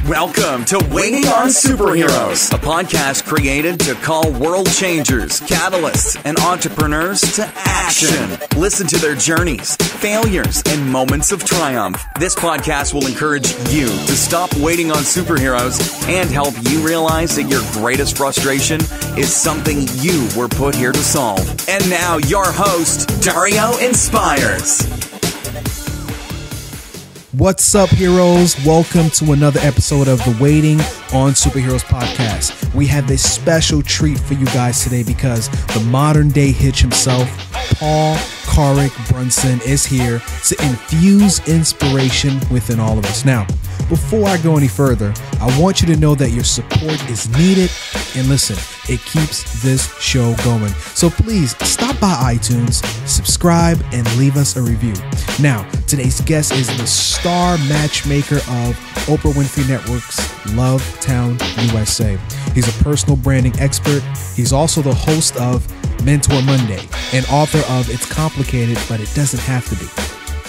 Welcome to Waiting on Superheroes, a podcast created to call world changers, catalysts, and entrepreneurs to action. Listen to their journeys, failures, and moments of triumph. This podcast will encourage you to stop waiting on superheroes and help you realize that your greatest frustration is something you were put here to solve. And now, your host, Dario Inspires. What's up, heroes? Welcome to another episode of the Waiting on Superheroes podcast. We have a special treat for you guys today because the modern day Hitch himself, Paul Brunson, is here to infuse inspiration within all of us. Now, before I go any further, I want you to know that your support is needed. And listen, it keeps this show going. So please stop by iTunes, subscribe, and leave us a review. Now, today's guest is the star matchmaker of Oprah Winfrey Network's Love Town USA. He's a personal branding expert. He's also the host of Mentor Monday and author of It's Complicated, but It Doesn't Have to Be.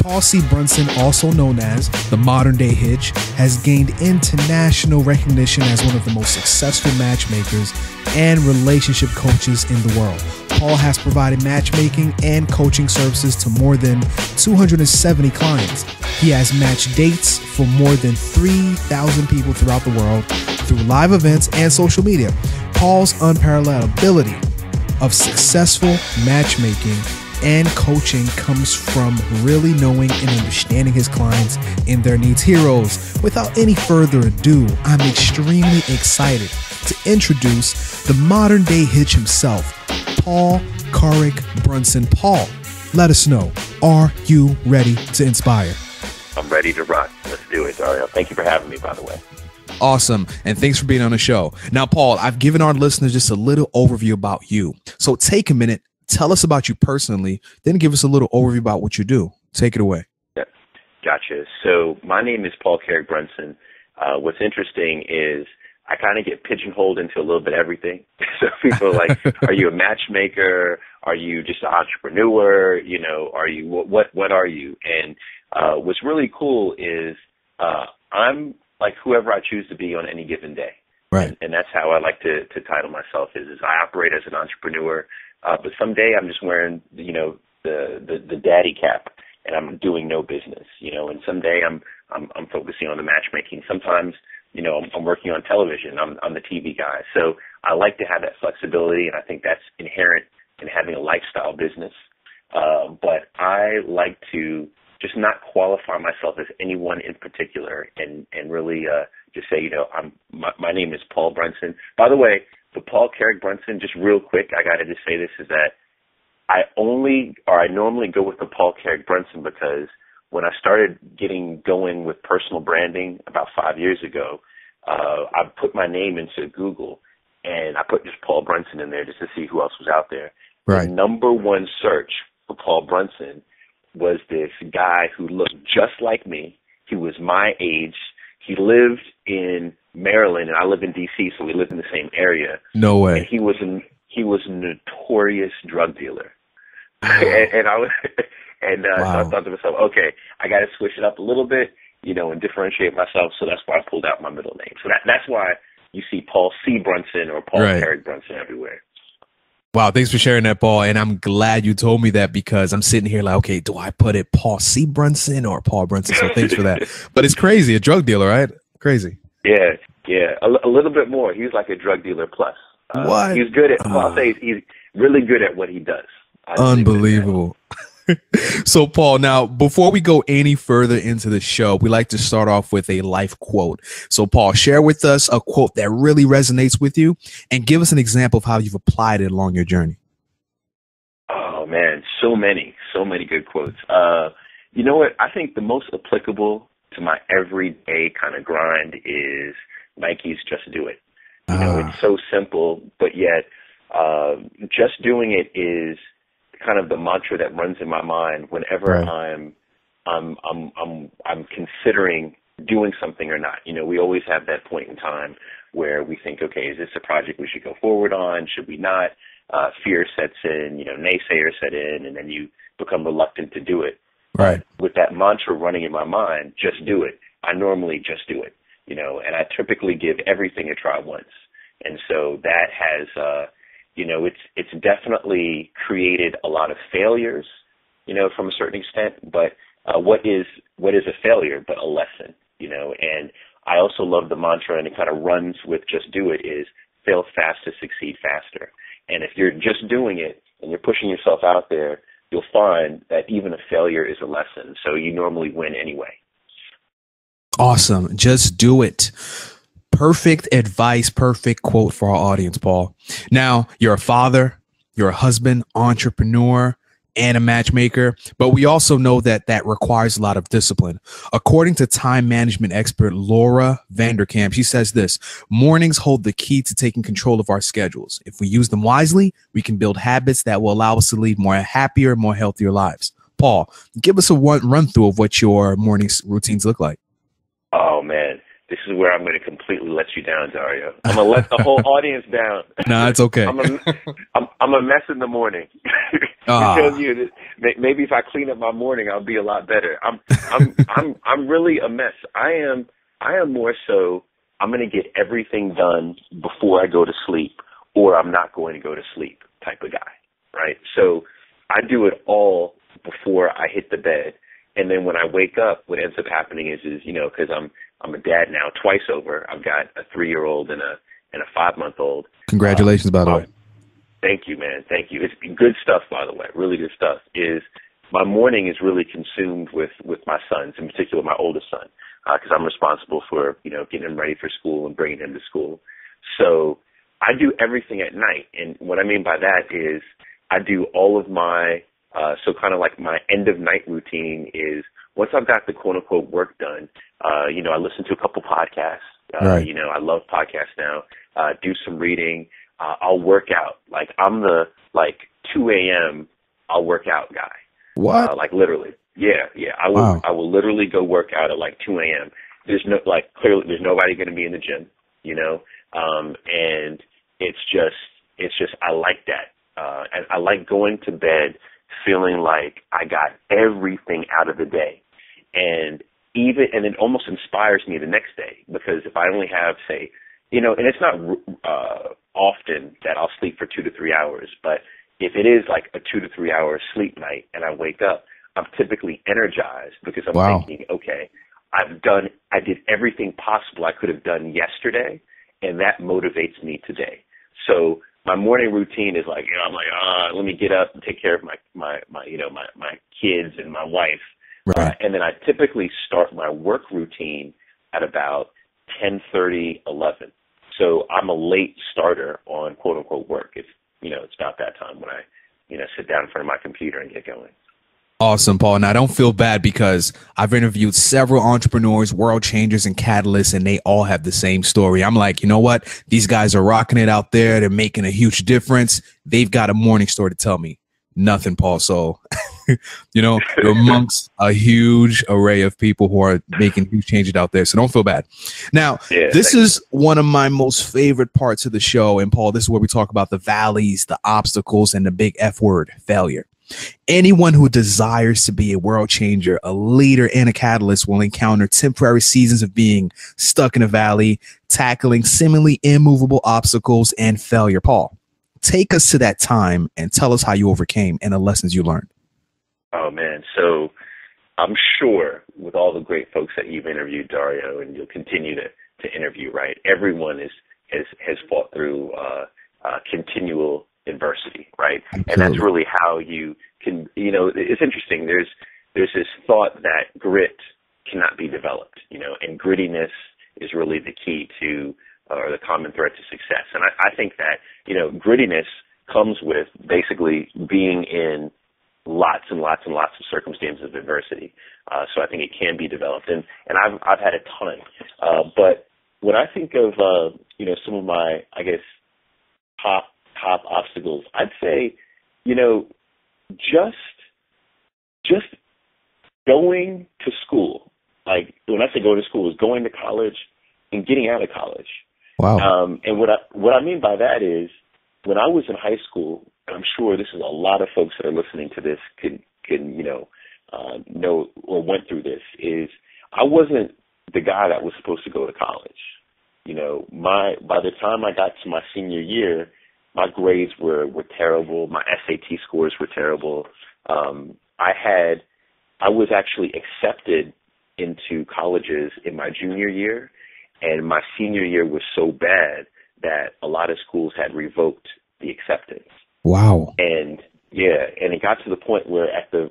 Paul C. Brunson, also known as the modern day Hitch, has gained international recognition as one of the most successful matchmakers and relationship coaches in the world. Paul has provided matchmaking and coaching services to more than 270 clients. He has matched dates for more than 3,000 people throughout the world through live events and social media. Paul's unparalleled ability of successful matchmaking and coaching comes from really knowing and understanding his clients and their needs. Heroes, without any further ado, I'm extremely excited to introduce the modern day Hitch himself, Paul Brunson. Paul, let us know, are you ready to inspire? I'm ready to rock. Let's do it, Dario. Thank you for having me, by the way. Awesome. And thanks for being on the show. Now, Paul, I've given our listeners just a little overview about you. So take a minute, tell us about you personally, then give us a little overview about what you do. Take it away. Yeah, gotcha. So my name is Paul Brunson. What's interesting is I kind of get pigeonholed into a little bit of everything. So people are like, are you a matchmaker? Are you just an entrepreneur? You know, are you, what are you? And what's really cool is I'm like whoever I choose to be on any given day. Right. And that's how I like to title myself is I operate as an entrepreneur. But someday I'm just wearing, you know, the daddy cap and I'm doing no business, you know, and someday I'm focusing on the matchmaking. Sometimes, you know, I'm working on television. I'm the TV guy. So I like to have that flexibility, and I think that's inherent in having a lifestyle business. But I like to just not qualify myself as anyone in particular and really just say, you know, my name is Paul Brunson. By the way, the Paul Brunson, just real quick, I got to just say this, is that I normally go with the Paul Brunson because when I started getting going with personal branding about 5 years ago, I put my name into Google and I put just Paul Brunson in there just to see who else was out there. Right. The number one search for Paul Brunson was this guy who looked just like me. He was my age. He lived in Maryland, and I live in D.C., so we live in the same area. No way. And he was a notorious drug dealer. Oh. So I thought to myself, okay, I got to switch it up a little bit, you know, and differentiate myself. So that's why I pulled out my middle name. So that's why you see Paul C. Brunson or Paul Brunson everywhere. Wow, thanks for sharing that, Paul. And I'm glad you told me that because I'm sitting here like, okay, do I put it Paul C. Brunson or Paul Brunson? So thanks for that. But it's crazy, a drug dealer, right? Crazy. Yeah, a little bit more. He's like a drug dealer plus. What? He's good at. I'll say he's really good at what he does. Unbelievable. So, Paul, now, before we go any further into the show, we like to start off with a life quote. So, Paul, share with us a quote that really resonates with you and give us an example of how you've applied it along your journey. Oh, man, so many good quotes. You know what? I think the most applicable to my everyday kind of grind is Nike's Just Do It. You know, it's so simple, but yet just doing it is kind of the mantra that runs in my mind whenever I'm considering doing something or not. You know, we always have that point in time where we think, okay, is this a project we should go forward on? Should we not? Fear sets in, you know, naysayers set in, and then you become reluctant to do it. Right. With that mantra running in my mind, just do it, I normally just do it. and I typically give everything a try once. And so that has, it's definitely created a lot of failures, from a certain extent, but what is a failure but a lesson, and I also love the mantra, and it kind of runs with just do it, is fail fast to succeed faster. And if you're just doing it and you're pushing yourself out there, you'll find that even a failure is a lesson. So you normally win anyway. Awesome. Just do it. Perfect advice, perfect quote for our audience, Paul. Now, you're a father, you're a husband, entrepreneur, and a matchmaker, but we also know that requires a lot of discipline. According to time management expert Laura Vanderkamp, she says this: mornings hold the key to taking control of our schedules. If we use them wisely, we can build habits that will allow us to lead more happier, more healthier lives. Paul, give us a run through of what your morning routines look like. Oh, man. This is where I'm going to completely let you down, Dario. I'm going to let the whole audience down. No, it's okay. I'm a mess in the morning. Because maybe if I clean up my morning, I'll be a lot better. I'm really a mess. I am more so, I'm going to get everything done before I go to sleep, or I'm not going to go to sleep type of guy, right? So I do it all before I hit the bed. And then when I wake up, what ends up happening is because I'm a dad now twice over. I've got a 3-year-old and a 5-month-old. Congratulations, by the way. Thank you, man. Thank you. It's good stuff, by the way. Really good stuff. My morning is really consumed with my sons, in particular my oldest son, because I'm responsible for getting him ready for school and bringing him to school. So I do everything at night, and what I mean by that is I do all of my so kind of like my end of night routine is once I've got the quote unquote work done, I listen to a couple podcasts. Right. I love podcasts now. Do some reading. I'll work out. Like I'm the 2 a.m. I'll work out guy. What? Literally. Yeah. I will. Wow. I will literally go work out at 2 a.m. There's clearly there's nobody going to be in the gym, and it's just I like that. And I like going to bed feeling like I got everything out of the day. And it almost inspires me the next day, because if I only have, say, and it's not often that I'll sleep for 2 to 3 hours, but if it is like a 2 to 3 hour sleep night and I wake up, I'm typically energized because I'm thinking, okay, I did everything possible I could have done yesterday, and that motivates me today. So my morning routine is let me get up and take care of my kids and my wife. Right. And then I typically start my work routine at about 10:30, 11. So I'm a late starter on quote unquote work. It's about that time when I sit down in front of my computer and get going. Awesome, Paul. Now, I don't feel bad because I've interviewed several entrepreneurs, world changers, and catalysts, and they all have the same story. I'm like, you know what? These guys are rocking it out there. They're making a huge difference. They've got a morning story to tell me. Nothing, Paul. So, you're amongst a huge array of people who are making huge changes out there. So don't feel bad. Now, this is one of my most favorite parts of the show. And Paul, this is where we talk about the valleys, the obstacles, and the big F word, failure. Anyone who desires to be a world changer, a leader, and a catalyst will encounter temporary seasons of being stuck in a valley, tackling seemingly immovable obstacles and failure. Paul, take us to that time and tell us how you overcame and the lessons you learned. Oh, man. So I'm sure with all the great folks that you've interviewed, Dario, and you'll continue to interview, right? Everyone has fought through continual adversity, right? Absolutely. And that's really how you can, it's interesting. There's this thought that grit cannot be developed, and grittiness is really the key to, or the common thread to success. And I think that, grittiness comes with basically being in lots and lots and lots of circumstances of adversity. So I think it can be developed, and I've had a ton. But when I think of, some of my, I guess, top obstacles, I'd say, just going to school. Like when I say going to school is going to college and getting out of college. Wow. And what I mean by that is when I was in high school, and I'm sure this is a lot of folks that are listening to this can know or went through this, is I wasn't the guy that was supposed to go to college. You know, by the time I got to my senior year, my grades were terrible. My SAT scores were terrible. I was actually accepted into colleges in my junior year, and my senior year was so bad that a lot of schools had revoked the acceptance. Wow. And yeah, and it got to the point where at the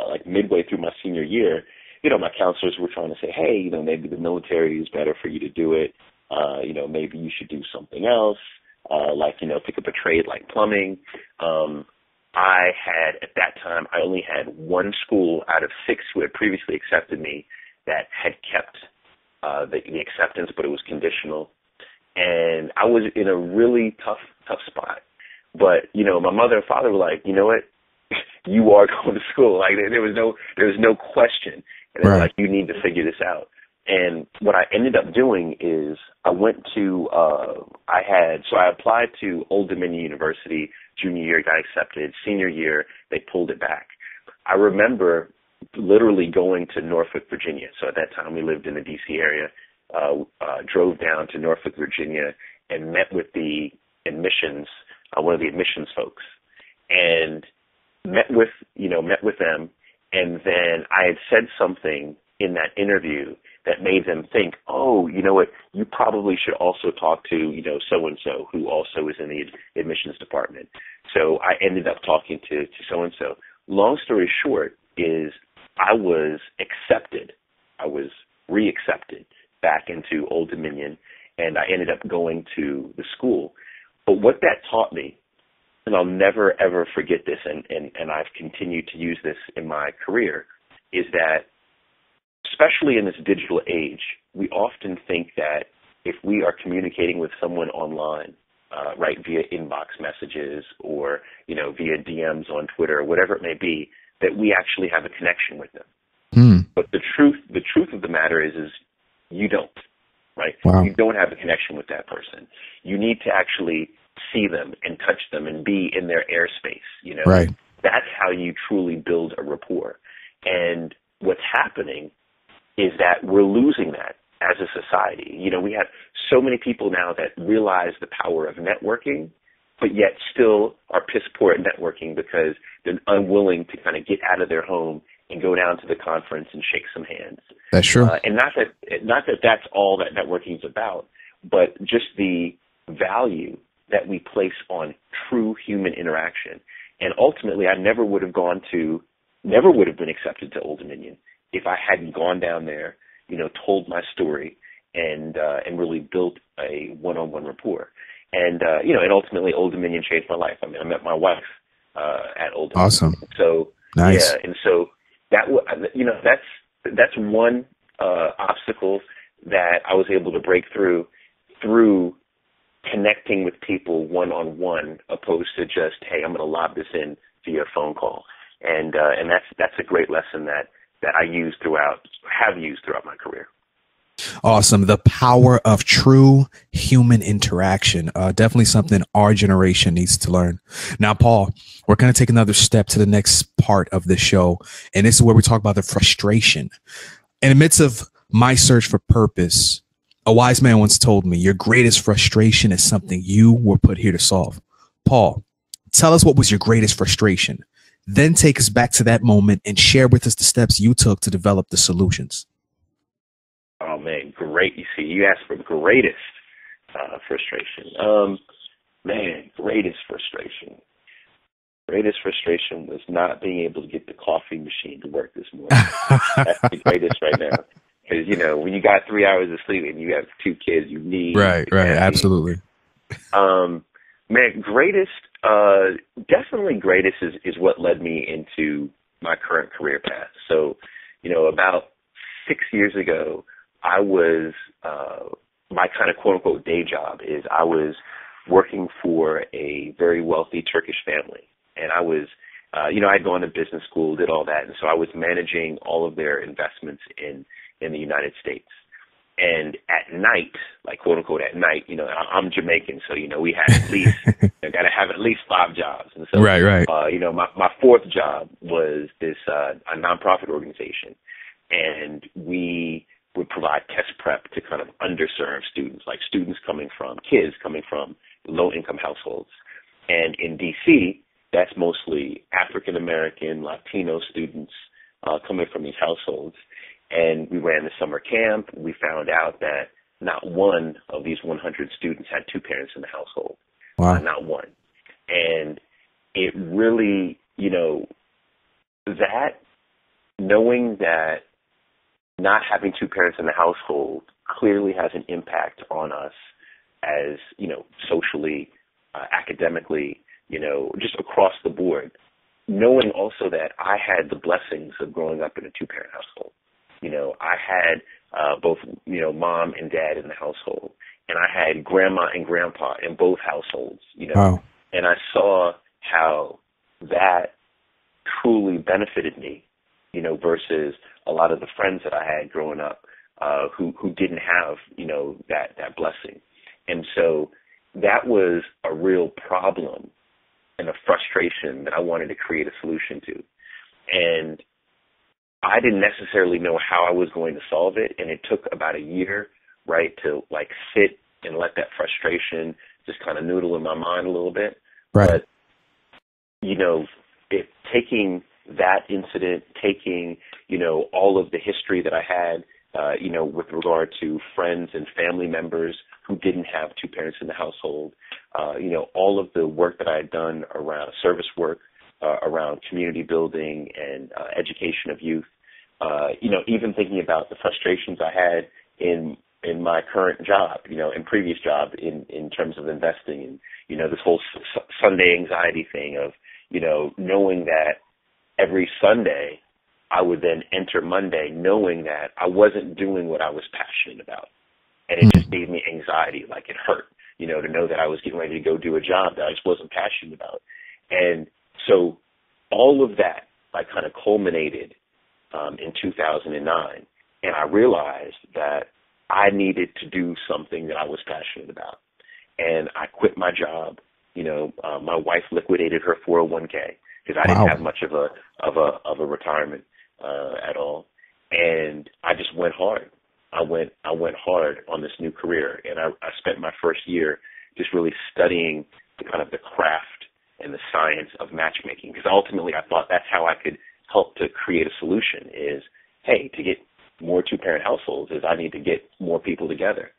like midway through my senior year, you know, my counselors were trying to say, hey, you know, maybe the military is better for you to do it. You know, maybe you should do something else, like, you know, pick up a trade like plumbing. I had, at that time, I only had one school out of 6 who had previously accepted me that had kept the acceptance, but it was conditional. And I was in a really tough spot. But, you know, my mother and father were like, you know what? You are going to school. Like, there was no question. And they were like, you need to figure this out. And what I ended up doing is I went to, I applied to Old Dominion University. Junior year, got accepted. Senior year, they pulled it back. I remember literally going to Norfolk, Virginia. So at that time, we lived in the D.C. area, drove down to Norfolk, Virginia, and met with the admissions, one of the admissions folks, and met with them. And then I had said something in that interview that made them think, oh, you know what, you probably should also talk to, you know, so-and-so who also is in the admissions department. So I ended up talking to so-and-so. Long story short is I was accepted. I was re-accepted back into Old Dominion, and I ended up going to the school. But what that taught me, and I'll never, ever forget this, and I've continued to use this in my career, is that especially in this digital age, we often think that if we are communicating with someone online, right, via inbox messages or, you know, via DMs on Twitter or whatever it may be, that we actually have a connection with them. But the truth of the matter is you don't, right? Wow. You don't have a connection with that person. You need to actually see them and touch them and be in their airspace, you know? Right. That's how you truly build a rapport. And what's happening is that we're losing that as a society. You know, we have so many people now that realize the power of networking, but yet still are piss poor at networking because they're unwilling to kind of get out of their home and go down to the conference and shake some hands. That's true. And not that that's all that networking is about, but just the value that we place on true human interaction. And ultimately, I never would have been accepted to Old Dominion if I hadn't gone down there, you know, told my story and really built a one-on-one rapport. And, you know, and ultimately Old Dominion changed my life. I mean, I met my wife at Old Dominion. Awesome. So, nice. Yeah, and so you know, that's one obstacle that I was able to break through connecting with people one-on-one, opposed to just, hey, I'm going to lob this in via phone call. And that's a great lesson that I have used throughout my career. Awesome. The power of true human interaction. Definitely something our generation needs to learn. Now, Paul, we're going to take another step to the next part of the show. And this is where we talk about the frustration. In the midst of my search for purpose, a wise man once told me, your greatest frustration is something you were put here to solve. Paul, tell us what was your greatest frustration. Then take us back to that moment and share with us the steps you took to develop the solutions. Oh, man, great. You see, you asked for greatest frustration. Greatest frustration. Greatest frustration was not being able to get the coffee machine to work this morning. That's the greatest right now. Because, you know, when you got 3 hours of sleep and you have 2 kids, you need... Right, absolutely. Man, greatest, definitely greatest is what led me into my current career path. So, you know, about 6 years ago, I was, my kind of quote-unquote day job is I was working for a very wealthy Turkish family. And I was, you know, I'd gone to business school, did all that. And so I was managing all of their investments in the United States. And at night, like quote unquote at night, you know, I'm Jamaican, so, you know, we had at least, got to have at least 5 jobs. And so, right. You know, my 4th job was this, a nonprofit organization. And we would provide test prep to kind of underserved students, like kids coming from low-income households. And in D.C., that's mostly African-American, Latino students coming from these households. And we ran the summer camp. We found out that not one of these 100 students had two parents in the household. Wow. Not one. And it really, that knowing that not having two parents in the household clearly has an impact on us as, socially, academically, just across the board. Knowing also that I had the blessings of growing up in a two-parent household. I had both, mom and dad in the household, and I had grandma and grandpa in both households, Wow. And I saw how that truly benefited me, versus a lot of the friends that I had growing up who didn't have, that blessing. And so that was a real problem and a frustration that I wanted to create a solution to. And I didn't necessarily know how I was going to solve it, and it took about a year, right, to sit and let that frustration just kind of noodle in my mind a little bit. Right. But, taking that incident, taking, all of the history that I had, with regard to friends and family members who didn't have two parents in the household, all of the work that I had done around service work, around community building and education of youth, even thinking about the frustrations I had in my current job, in previous job in terms of investing, and, this whole Sunday anxiety thing of, knowing that every Sunday I would then enter Monday knowing that I wasn't doing what I was passionate about. And it just gave me anxiety, like it hurt, to know that I was getting ready to go do a job that I just wasn't passionate about. And so all of that, kind of culminated in 2009. And I realized that I needed to do something that I was passionate about. And I quit my job. My wife liquidated her 401k because I didn't have much of a retirement at all. And I just went hard. I went hard on this new career, and I spent my first year just really studying the craft and the science of matchmaking, because ultimately I thought that's how I could help to create a solution is, hey, to get more two-parent households is I need to get more people together.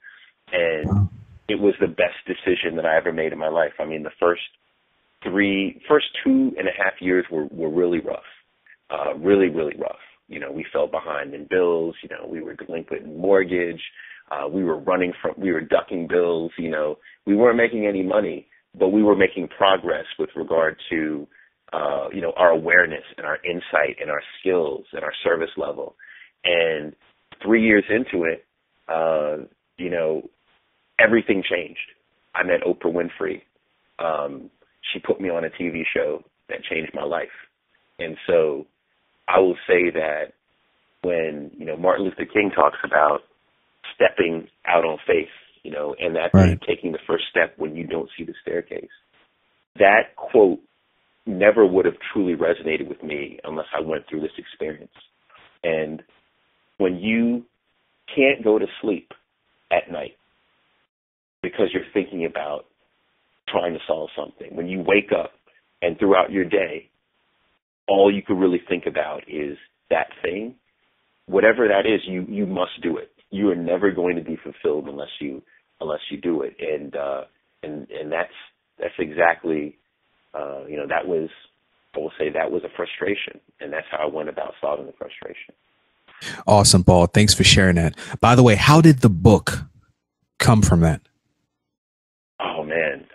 And it was the best decision that I ever made in my life. I mean, the first 2.5 years were really rough, really, really rough. We fell behind in bills. We were delinquent in mortgage. We were ducking bills. We weren't making any money, but we were making progress with regard to, our awareness and our insight and our skills and our service level. And 3 years into it, everything changed. I met Oprah Winfrey. She put me on a TV show that changed my life. And so I will say that when, Martin Luther King talks about stepping out on faith, and that being taking the first step when you don't see the staircase, that quote never would have truly resonated with me unless I went through this experience. And when you can't go to sleep at night because you're thinking about trying to solve something, when you wake up and throughout your day, all you could really think about is that thing, whatever that is, you must do it. You are never going to be fulfilled unless you do it. And that's exactly, that was a frustration, and that's how I went about solving the frustration. Awesome, Paul. Thanks for sharing that. By the way, how did the book come from that? Oh man.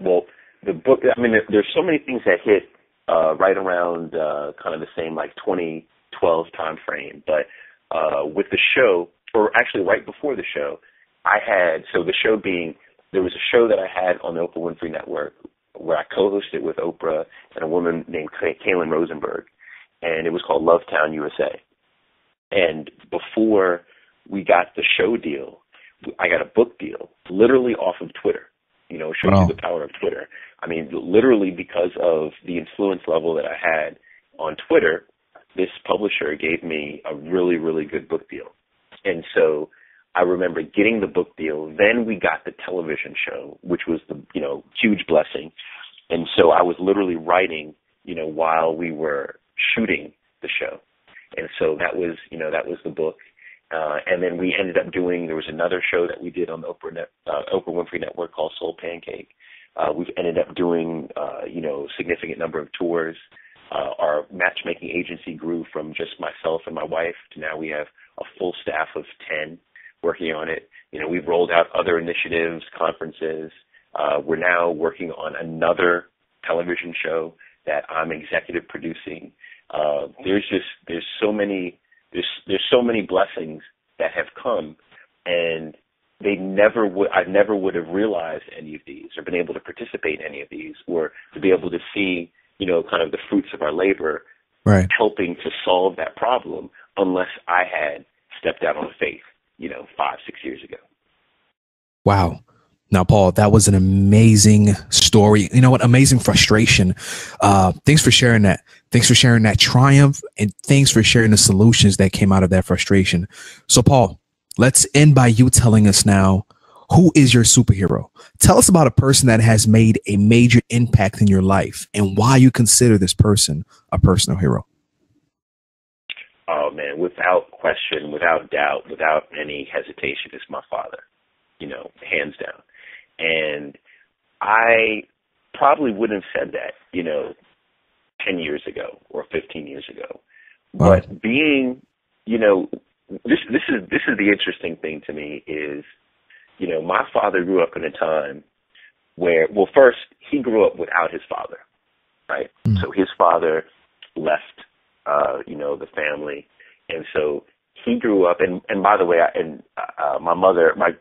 Well, the book, there's so many things that hit right around kind of the same 2012 time frame. But with the show, or actually right before the show, there was a show that I had on the Oprah Winfrey Network where I co-hosted with Oprah and a woman named Kaylin Rosenberg, and it was called Lovetown USA. And before we got the show deal, I got a book deal literally off of Twitter. It shows you the power of Twitter. I mean, literally because of the influence level that I had on Twitter, this publisher gave me a really, really good book deal. And so I remember getting the book deal. Then we got the television show, which was the, huge blessing. And so I was literally writing, while we were shooting the show. And so that was the book. And then we ended up there was another show that we did on the Oprah Winfrey Network called Soul Pancake. We've ended up doing, significant number of tours. Our matchmaking agency grew from just myself and my wife to now we have a full staff of 10 working on it. We've rolled out other initiatives, conferences. We're now working on another television show that I'm executive producing. There's so many blessings that have come, and I never would have realized any of these or been able to participate in any of these or to be able to see, kind of the fruits of our labor, right, helping to solve that problem unless I had stepped out on faith, 5-6 years ago. Wow. Now, Paul, that was an amazing story. You know what? Amazing frustration. Thanks for sharing that. Thanks for sharing that triumph, and thanks for sharing the solutions that came out of that frustration. So, Paul, let's end by you telling us now, who is your superhero? Tell us about a person that has made a major impact in your life and why you consider this person a personal hero. Oh, man, without question, without doubt, without any hesitation, it's my father, hands down. And I probably wouldn't have said that, 10 years ago or 15 years ago. Wow. But being, this is the interesting thing to me is, my father grew up in a time where, well, first, he grew up without his father, right? Mm. So his father left, the family. And so he grew up, and by the way,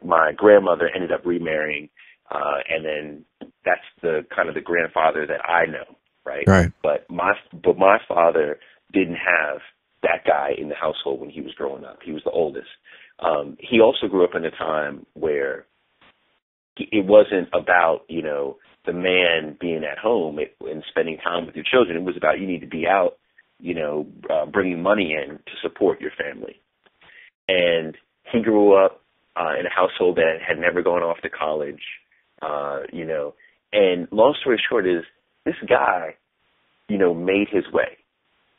my grandmother ended up remarrying, and then that's the kind of the grandfather that I know, right? Right. But my father didn't have that guy in the household when he was growing up. He was the oldest. He also grew up in a time where it wasn't about, the man being at home and spending time with your children. It was about you need to be out, bringing money in to support your family. And he grew up in a household that had never gone off to college, and long story short is this guy, made his way.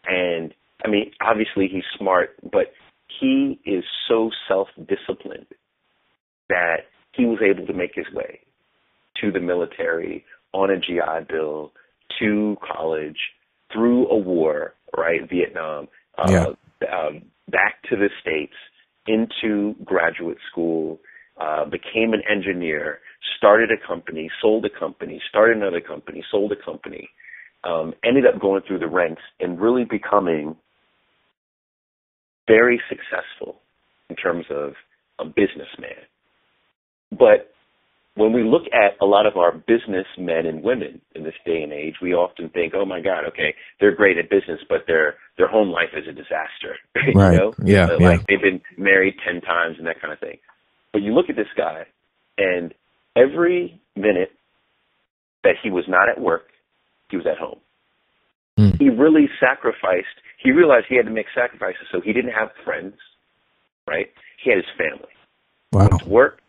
And I mean, obviously he's smart, but he is so self-disciplined that he was able to make his way to the military, on a GI Bill, to college, through a war, right, Vietnam, back to the States, into graduate school, became an engineer, started a company, sold a company, started another company, sold a company, ended up going through the ranks and really becoming very successful in terms of a businessman. But when we look at a lot of our businessmen and women in this day and age, we often think, oh my God, okay, they're great at business, but their home life is a disaster. Right. Yeah. Like they've been married 10 times and that kind of thing. But you look at this guy, and every minute that he was not at work, he was at home. Mm. He really sacrificed. He realized he had to make sacrifices, so he didn't have friends, right? He had his family. Wow. He went to work.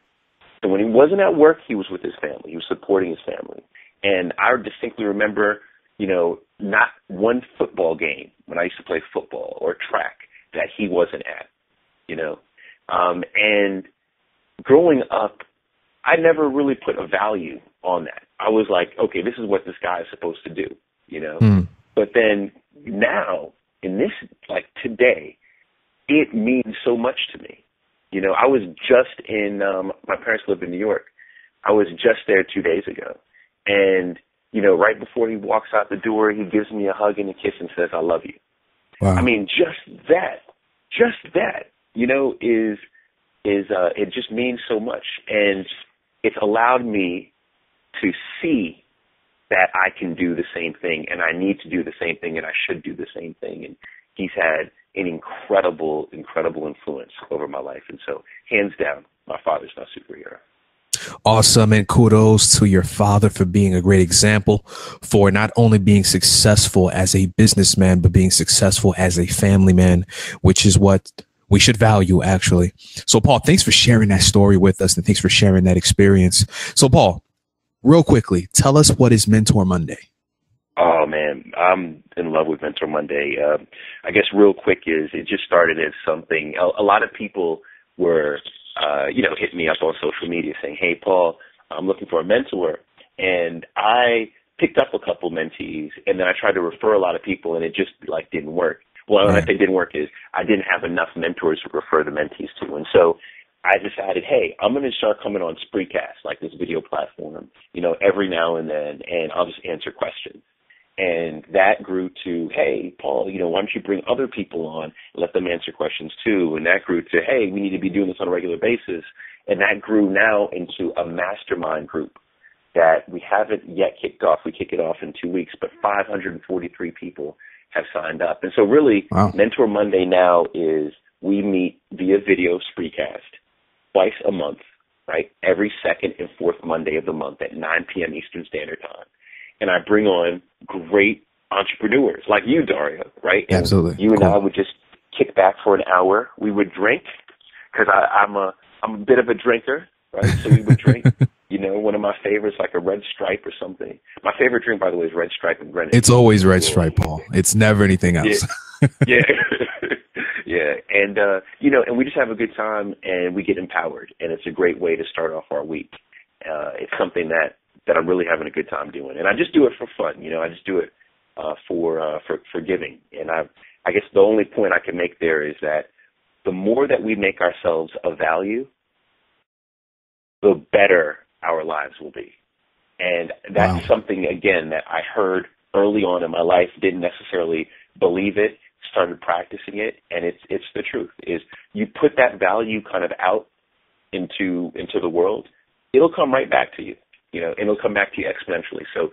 So when he wasn't at work, he was with his family. He was supporting his family. And I distinctly remember, not one football game when I used to play football or track that he wasn't at, and growing up, I never really put a value on that. I was like, okay, this is what this guy is supposed to do, Mm. But then now, in this, like today, it means so much to me. I was just in, my parents live in New York. I was just there 2 days ago. And, right before he walks out the door, he gives me a hug and a kiss and says, I love you. Wow. I mean, just that, it just means so much. And it's allowed me to see that I can do the same thing, and I need to do the same thing, and I should do the same thing. And he's had an incredible influence over my life. And so, hands down, my father's my superhero. Awesome. And kudos to your father for being a great example, for not only being successful as a businessman, but being successful as a family man, which is what we should value, actually. So, Paul, thanks for sharing that story with us, and thanks for sharing that experience. So, Paul, real quickly, tell us, what is Mentor Monday? Oh, man, I'm in love with Mentor Monday. I guess real quick is it just started as something, a lot of people were, hitting me up on social media saying, hey, Paul, I'm looking for a mentor. And I picked up a couple mentees, and then I tried to refer a lot of people, and it just didn't work. Well, when I say didn't work is I didn't have enough mentors to refer the mentees to. And so I decided, hey, I'm going to start coming on Spreecast, like this video platform, every now and then, and I'll just answer questions. And that grew to, hey, Paul, why don't you bring other people on, let them answer questions too? And that grew to, hey, we need to be doing this on a regular basis. And that grew now into a mastermind group that we haven't yet kicked off. We kick it off in 2 weeks, but 543 people have signed up. And so really, wow. Mentor Monday now is we meet via video Spreecast twice a month, right? Every second and fourth Monday of the month at 9 p.m. Eastern Standard Time. And I bring on great entrepreneurs like you, Dario, right? And absolutely. You and I would just kick back for an hour. We would drink because I'm a bit of a drinker, right? So we would drink. One of my favorites, like a Red Stripe or something. My favorite drink, by the way, is Red Stripe and Greenwich. It's always Red Stripe, Paul. It's never anything else. Yeah. Yeah. And, and we just have a good time, and we get empowered, and it's a great way to start off our week. It's something that I'm really having a good time doing. And I just do it for fun. I just do it for giving. And I guess the only point I can make there is that the more that we make ourselves of value, the better our lives will be. And that's something, again, that I heard early on in my life, didn't necessarily believe it, started practicing it, and it's the truth, is you put that value kind of out into the world, it'll come right back to you, and it'll come back to you exponentially. So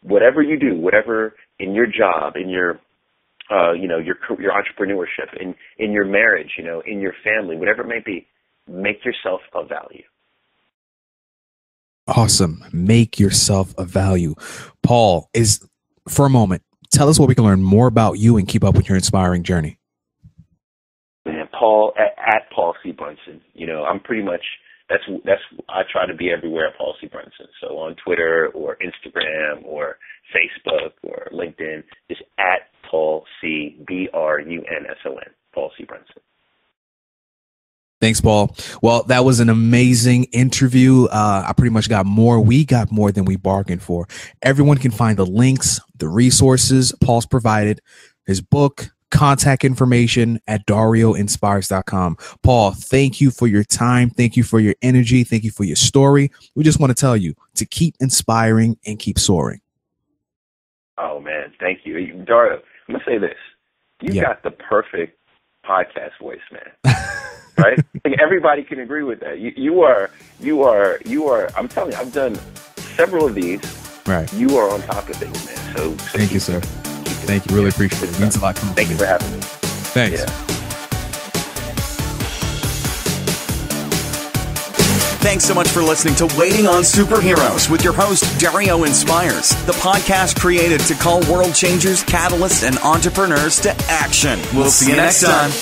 whatever you do, whatever in your job, in your your entrepreneurship, in your marriage, in your family, whatever it may be, make yourself of value. Awesome. Make yourself of value. Paul, for a moment, tell us where we can learn more about you and keep up with your inspiring journey. Man, Paul, at Paul C. Brunson. I'm pretty much, I try to be everywhere at Paul C. Brunson. So on Twitter or Instagram or Facebook or LinkedIn, just at Paul C. Brunson, Paul C. Brunson. Thanks, Paul. Well, that was an amazing interview. I pretty much got more. We got more than we bargained for. Everyone can find the links, the resources Paul's provided, his book, contact information at darioinspires.com. Paul, thank you for your time. Thank you for your energy. Thank you for your story. We just want to tell you to keep inspiring and keep soaring. Oh, man. Thank you. Dario, I'm going to say this. You got the perfect podcast voice, man. Right? I think everybody can agree with that. You are, I'm telling you, I've done several of these. Right. You are on top of things, man. So thank you, sir. Thank you. Really appreciate it. It means a lot. Thank you for having me. Thanks. Yeah. Thanks so much for listening to Waiting on Superheroes with your host, Dario Inspires, the podcast created to call world changers, catalysts, and entrepreneurs to action. We'll see you next time.